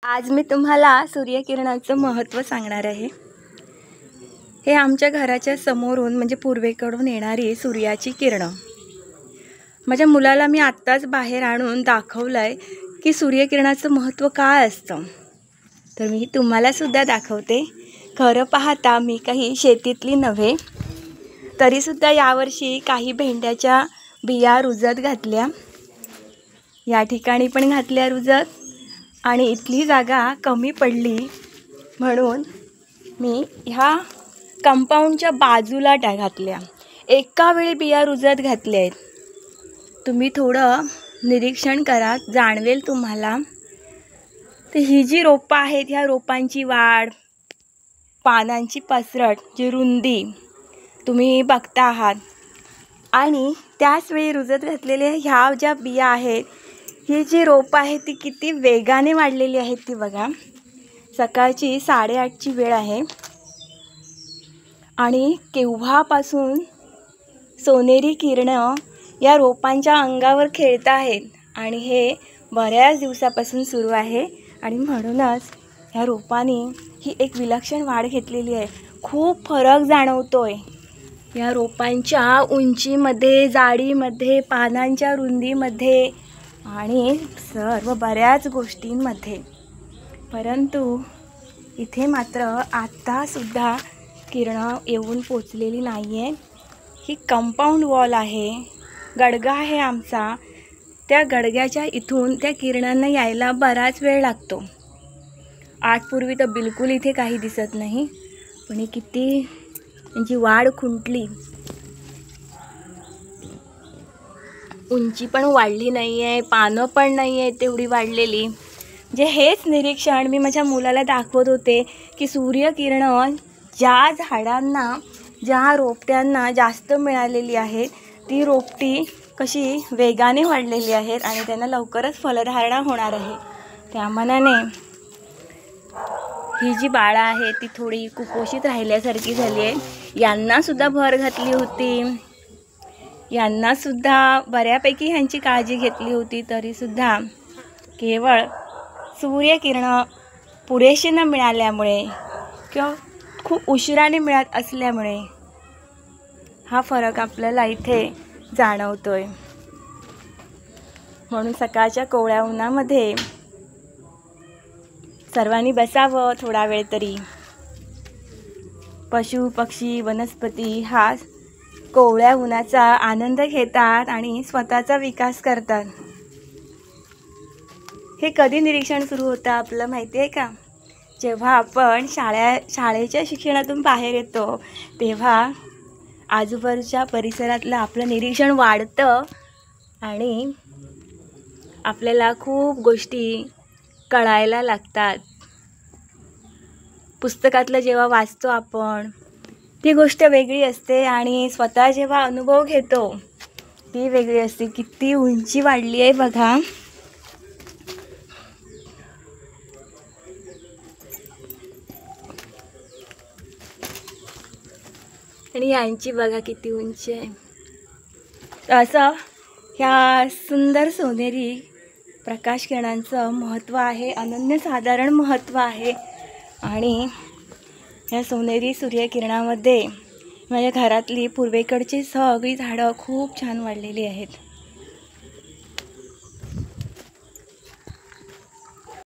आज मी तुम्हाला सूर्यकिरणाचं महत्त्व सांगणार आहे। हे आमच्या घराच्या समोरून म्हणजे पूर्वेकडून येणारी सूर्याची किरणं। माझ्या मुलाला मी आत्ताच बाहेर आणून दाखवलंय की सूर्यकिरणाचं महत्त्व काय असतं। तर मी तुम्हाला सुद्धा दाखवते। खरं पाहता मी काही शेतीतली नव्हे, तरी सुद्धा यावर्षी काही भेंड्याच्या बिया रुजत घातल्या। या ठिकाणी पण घातल्या रुजत आणि इथली जागा कमी पडली म्हणून मी ह्या कंपाऊंडच्या बाजूला घातल्या। एका वेळी बिया रुजत घातल्या आहेत। तुम्ही थोडं निरीक्षण करा, जाणवेल तुम्हाला। तर ही जी रोपं आहेत, ह्या रोपांची वाढ, पानांची पसरट, जी रुंदी तुम्ही बघता आहात आणि त्याच वेळी रुजत घातलेल्या ह्या ज्या बिया आहेत, ही जी रोपं आहे ती किती वेगाने वाढलेली आहेत ती बघा। सकाळची 8:30ची वेळ आहे आणि केव्हापासून सोनेरी किरणं या रोपांच्या अंगावर खेळत आहेत आणि हे बऱ्याच दिवसापासून सुरू आहे आणि म्हणूनच ह्या रोपांनी ही एक विलक्षण वाढ घेतलेली आहे। खूप फरक जाणवतोय या रोपांच्या उंचीमध्ये, जाडीमध्ये, पानांच्या रुंदीमध्ये आणि सर्व बऱ्याच गोष्टींमध्ये। परंतु इथे मात्र आत्तासुद्धा किरणं येऊन पोचलेली नाही आहे। ही कंपाऊंड वॉल आहे, गडगा आहे आमचा। त्या गडग्याच्या इथून त्या किरणांना यायला बराच वेळ लागतो। 8 पूर्वी तर बिलकुल इथे काही दिसत नाही, पण किती त्यांची वाढ खुंटली, उंची पण वाढली नाही आहे, पानं पण नाही आहे तेवढी वाढलेली। जे हेच निरीक्षण मी माझ्या मुलाला दाखवत होते की सूर्यकिरणं ज्या झाडांना, ज्या रोपट्यांना जास्त मिळालेली आहेत, ती रोपटी कशी वेगाने वाढलेली आहेत आणि त्यांना लवकरच फलधारणा होणार आहे। त्या मानाने ही जी बाळं आहे ती थोडी कुपोषित राहिल्यासारखी झाली आहे। यांनासुद्धा भर घातली होती, यांनासुद्धा बऱ्यापैकी ह्यांची काळजी घेतली होती, तरीसुद्धा केवळ सूर्यकिरणं पुरेशी न मिळाल्यामुळे किंवा खूप उशिराने मिळत असल्यामुळे हा फरक आपल्याला इथे जाणवतोय। म्हणून सकाळच्या कोवळ्या उन्हामध्ये सर्वांनी बसावं थोडा वेळ तरी। पशु पक्षी वनस्पती हा कोवळ्या उन्हाचा आनंद घेतात आणि स्वतःचा विकास करतात। हे कधी निरीक्षण सुरू होतं आपलं माहिती आहे का? जेव्हा आपण शाळेच्या शिक्षणातून बाहेर येतो तेव्हा आजूबाजूच्या परिसरातलं आपलं निरीक्षण वाढतं आणि आपल्याला खूप गोष्टी कळायला लागतात। पुस्तकातलं जेव्हा वाचतो आपण ती गोष्ट वेगळी असते आणि स्वतः जेव्हा अनुभव घेतो ती वेगळी असते। किती उंची वाढली आहे बघा। आणि यांची बघा किती उंची आहे। असं ह्या सुंदर सोनेरी प्रकाश किरणांचं महत्त्व आहे, अनन्यसाधारण महत्त्व आहे। आणि ह्या सोनेरी सूर्यकिरणामध्ये माझ्या घरातली पूर्वेकडची सगळी झाडं खूप छान वाढलेली आहेत।